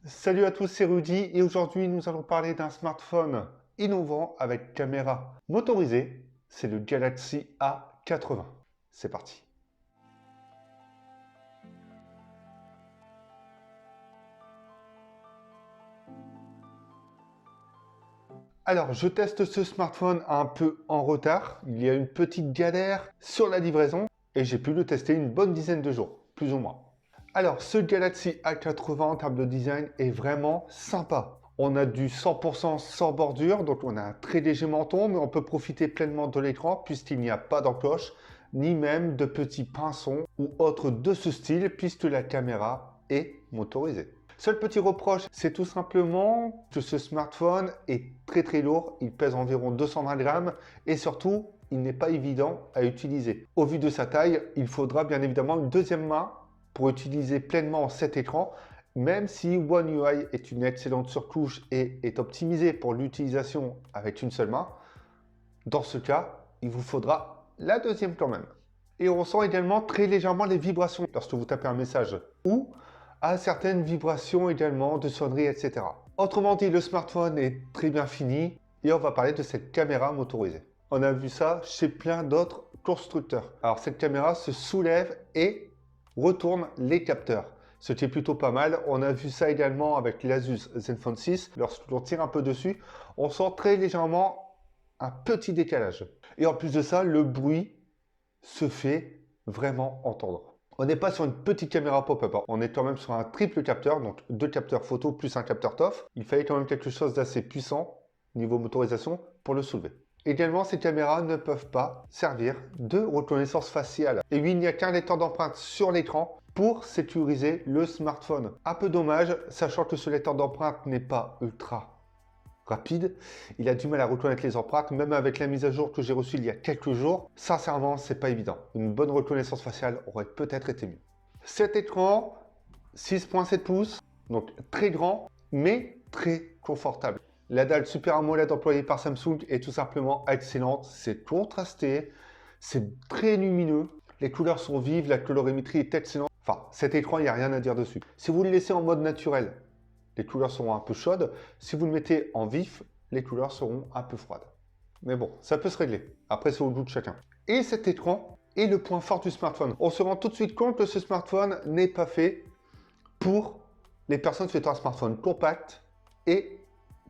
Salut à tous, c'est Rudy et aujourd'hui nous allons parler d'un smartphone innovant avec caméra motorisée, c'est le Galaxy A80. C'est parti. Alors je teste ce smartphone un peu en retard, il y a une petite galère sur la livraison et j'ai pu le tester une bonne dizaine de jours, plus ou moins. Alors ce Galaxy A80 en termes de design est vraiment sympa. On a du 100% sans bordure, donc on a un très léger menton, mais on peut profiter pleinement de l'écran puisqu'il n'y a pas d'encoche, ni même de petits pinçons ou autres de ce style, puisque la caméra est motorisée. Seul petit reproche, c'est tout simplement que ce smartphone est très lourd, il pèse environ 220 grammes et surtout, il n'est pas évident à utiliser. Au vu de sa taille, il faudra bien évidemment une deuxième main pour utiliser pleinement cet écran, même si One UI est une excellente surcouche et est optimisée pour l'utilisation avec une seule main. Dans ce cas, il vous faudra la deuxième quand même. Et on ressent également très légèrement les vibrations lorsque vous tapez un message ou à certaines vibrations également de sonnerie, etc. Autrement dit, le smartphone est très bien fini et on va parler de cette caméra motorisée. On a vu ça chez plein d'autres constructeurs. Alors cette caméra se soulève et retourne les capteurs, ce qui est plutôt pas mal. On a vu ça également avec l'Asus Zenfone 6. Lorsqu'on tire un peu dessus, on sent très légèrement un petit décalage. Et en plus de ça, le bruit se fait vraiment entendre. On n'est pas sur une petite caméra pop-up, on est quand même sur un triple capteur, donc deux capteurs photo plus un capteur TOF. Il fallait quand même quelque chose d'assez puissant niveau motorisation pour le soulever. Également, ces caméras ne peuvent pas servir de reconnaissance faciale. Et oui, il n'y a qu'un lecteur d'empreintes sur l'écran pour sécuriser le smartphone. Un peu dommage, sachant que ce lecteur d'empreintes n'est pas ultra rapide. Il a du mal à reconnaître les empreintes, même avec la mise à jour que j'ai reçue il y a quelques jours. Sincèrement, c'est pas évident. Une bonne reconnaissance faciale aurait peut-être été mieux. Cet écran, 6.7 pouces, donc très grand, mais très confortable. La dalle Super AMOLED employée par Samsung est tout simplement excellente. C'est contrasté, c'est très lumineux. Les couleurs sont vives, la colorimétrie est excellente. Enfin, cet écran, il n'y a rien à dire dessus. Si vous le laissez en mode naturel, les couleurs seront un peu chaudes. Si vous le mettez en vif, les couleurs seront un peu froides. Mais bon, ça peut se régler. Après, c'est au goût de chacun. Et cet écran est le point fort du smartphone. On se rend tout de suite compte que ce smartphone n'est pas fait pour les personnes souhaitant un smartphone compact et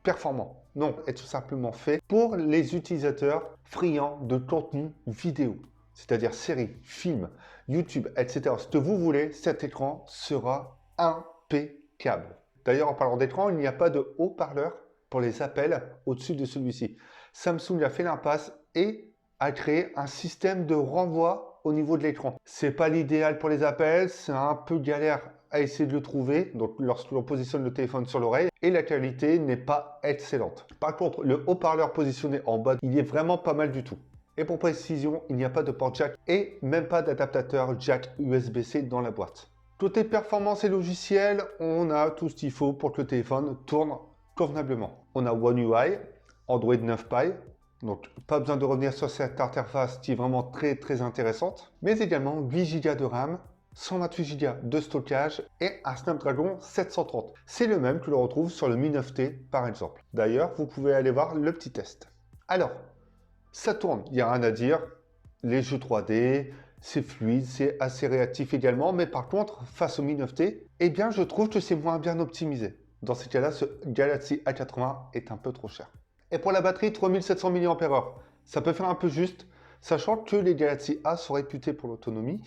performant. Non, est tout simplement fait pour les utilisateurs friands de contenu vidéo, c'est-à-dire séries, films, YouTube, etc. Ce que vous voulez, cet écran sera impeccable. D'ailleurs, en parlant d'écran, il n'y a pas de haut-parleur pour les appels au-dessus de celui-ci. Samsung a fait l'impasse et a créé un système de renvoi au niveau de l'écran. C'est pas l'idéal pour les appels, c'est un peu galère à essayer de le trouver, donc lorsque l'on positionne le téléphone sur l'oreille, et la qualité n'est pas excellente. Par contre, le haut-parleur positionné en bas, il est vraiment pas mal du tout. Et pour précision, il n'y a pas de port jack et même pas d'adaptateur jack USB-C dans la boîte. Côté performance et logiciel, on a tout ce qu'il faut pour que le téléphone tourne convenablement. On a One UI, Android 9 Pie, donc pas besoin de revenir sur cette interface qui est vraiment très intéressante, mais également 8 Go de RAM, 128 Go de stockage et un Snapdragon 730. C'est le même que l'on retrouve sur le Mi 9T par exemple. D'ailleurs, vous pouvez aller voir le petit test. Alors, ça tourne, il n'y a rien à dire, les jeux 3D, c'est fluide, c'est assez réactif également, mais par contre, face au Mi 9T, eh bien, je trouve que c'est moins bien optimisé. Dans ces cas-là, ce Galaxy A80 est un peu trop cher. Et pour la batterie, 3700 mAh, ça peut faire un peu juste, sachant que les Galaxy A sont réputés pour l'autonomie.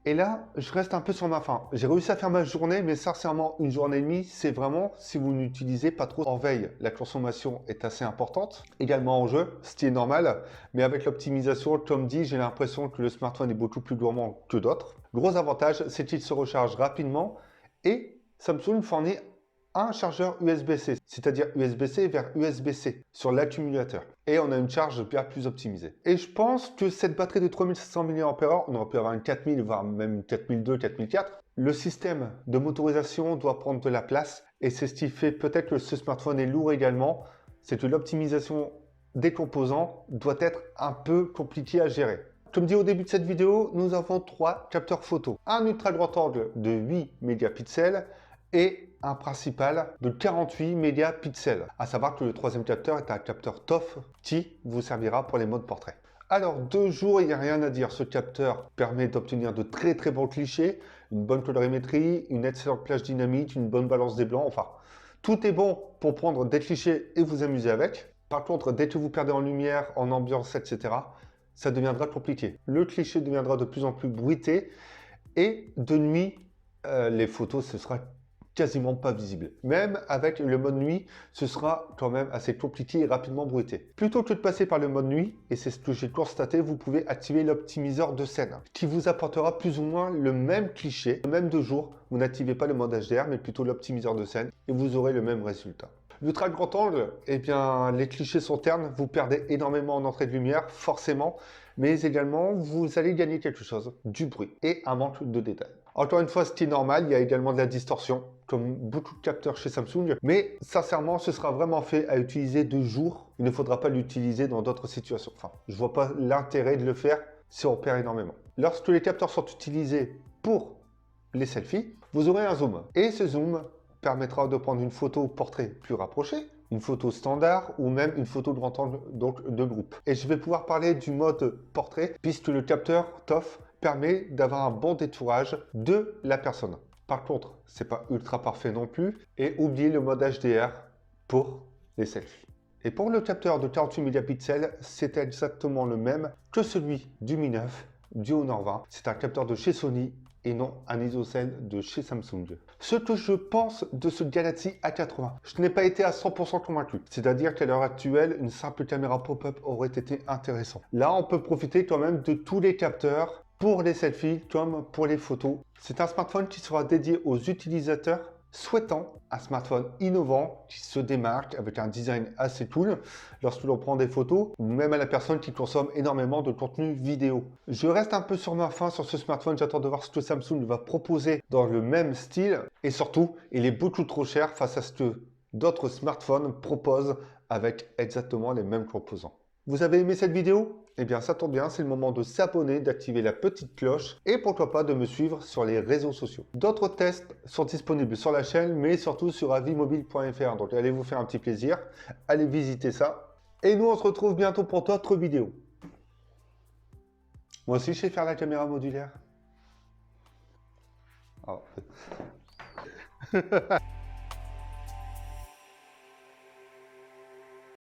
Et là, je reste un peu sur ma faim. J'ai réussi à faire ma journée, mais sincèrement, une journée et demie, c'est vraiment si vous n'utilisez pas trop en veille. La consommation est assez importante, également en jeu, ce qui est normal. Mais avec l'optimisation, comme dit, j'ai l'impression que le smartphone est beaucoup plus gourmand que d'autres. Gros avantage, c'est qu'il se recharge rapidement et Samsung fournit un chargeur USB-C, c'est-à-dire USB-C vers USB-C sur l'accumulateur. Et on a une charge bien plus optimisée. Et je pense que cette batterie de 3700 mAh, on aurait pu avoir une 4000, voire même une 4002, 4004. Le système de motorisation doit prendre de la place et c'est ce qui fait peut-être que ce smartphone est lourd également. C'est que l'optimisation des composants doit être un peu compliquée à gérer. Comme dit au début de cette vidéo, nous avons 3 capteurs photo. Un ultra grand angle de 8 mégapixels et un principal de 48 mégapixels. À savoir que le troisième capteur est un capteur TOF qui vous servira pour les modes portrait. Alors, de jour, il n'y a rien à dire. Ce capteur permet d'obtenir de très bons clichés, une bonne colorimétrie, une excellente plage dynamique, une bonne balance des blancs, enfin, tout est bon pour prendre des clichés et vous amuser avec. Par contre, dès que vous perdez en lumière, en ambiance, etc., ça deviendra compliqué. Le cliché deviendra de plus en plus bruité et de nuit, les photos, ce sera quasiment pas visible. Même avec le mode nuit, ce sera quand même assez compliqué et rapidement bruité. Plutôt que de passer par le mode nuit, et c'est ce que j'ai constaté, vous pouvez activer l'optimiseur de scène, qui vous apportera plus ou moins le même cliché, même de jour. Vous n'activez pas le mode HDR, mais plutôt l'optimiseur de scène, et vous aurez le même résultat. L'ultra grand angle, eh bien, les clichés sont ternes, vous perdez énormément en entrée de lumière, forcément, mais également, vous allez gagner quelque chose, du bruit et un manque de détails. Encore une fois, ce qui est normal, il y a également de la distorsion, comme beaucoup de capteurs chez Samsung, mais sincèrement, ce sera vraiment fait à utiliser de jour. Il ne faudra pas l'utiliser dans d'autres situations. Enfin, je ne vois pas l'intérêt de le faire si on perd énormément. Lorsque les capteurs sont utilisés pour les selfies, vous aurez un zoom. Et ce zoom permettra de prendre une photo portrait plus rapprochée, une photo standard ou même une photo de grand angle, donc de groupe. Et je vais pouvoir parler du mode portrait puisque le capteur TOF permet d'avoir un bon détourage de la personne. Par contre, c'est pas ultra parfait non plus et oubliez le mode HDR pour les selfies. Et pour le capteur de 48 mégapixels, c'est exactement le même que celui du Mi 9, du Honor 20. C'est un capteur de chez Sony et non un ISOCELL de chez Samsung. Ce que je pense de ce Galaxy A80, je n'ai pas été à 100% convaincu. C'est-à-dire qu'à l'heure actuelle, une simple caméra pop-up aurait été intéressant. Là, on peut profiter quand même de tous les capteurs pour les selfies comme pour les photos. C'est un smartphone qui sera dédié aux utilisateurs souhaitant un smartphone innovant qui se démarque avec un design assez cool lorsque l'on prend des photos ou même à la personne qui consomme énormément de contenu vidéo. Je reste un peu sur ma faim sur ce smartphone, j'attends de voir ce que Samsung va proposer dans le même style et surtout il est beaucoup trop cher face à ce que d'autres smartphones proposent avec exactement les mêmes composants. Vous avez aimé cette vidéo? Eh bien ça tombe bien, c'est le moment de s'abonner, d'activer la petite cloche et pourquoi pas de me suivre sur les réseaux sociaux. D'autres tests sont disponibles sur la chaîne mais surtout sur avimobile.fr, donc allez vous faire un petit plaisir, allez visiter ça. Et nous on se retrouve bientôt pour d'autres vidéos. Moi aussi je sais faire la caméra modulaire. Oh.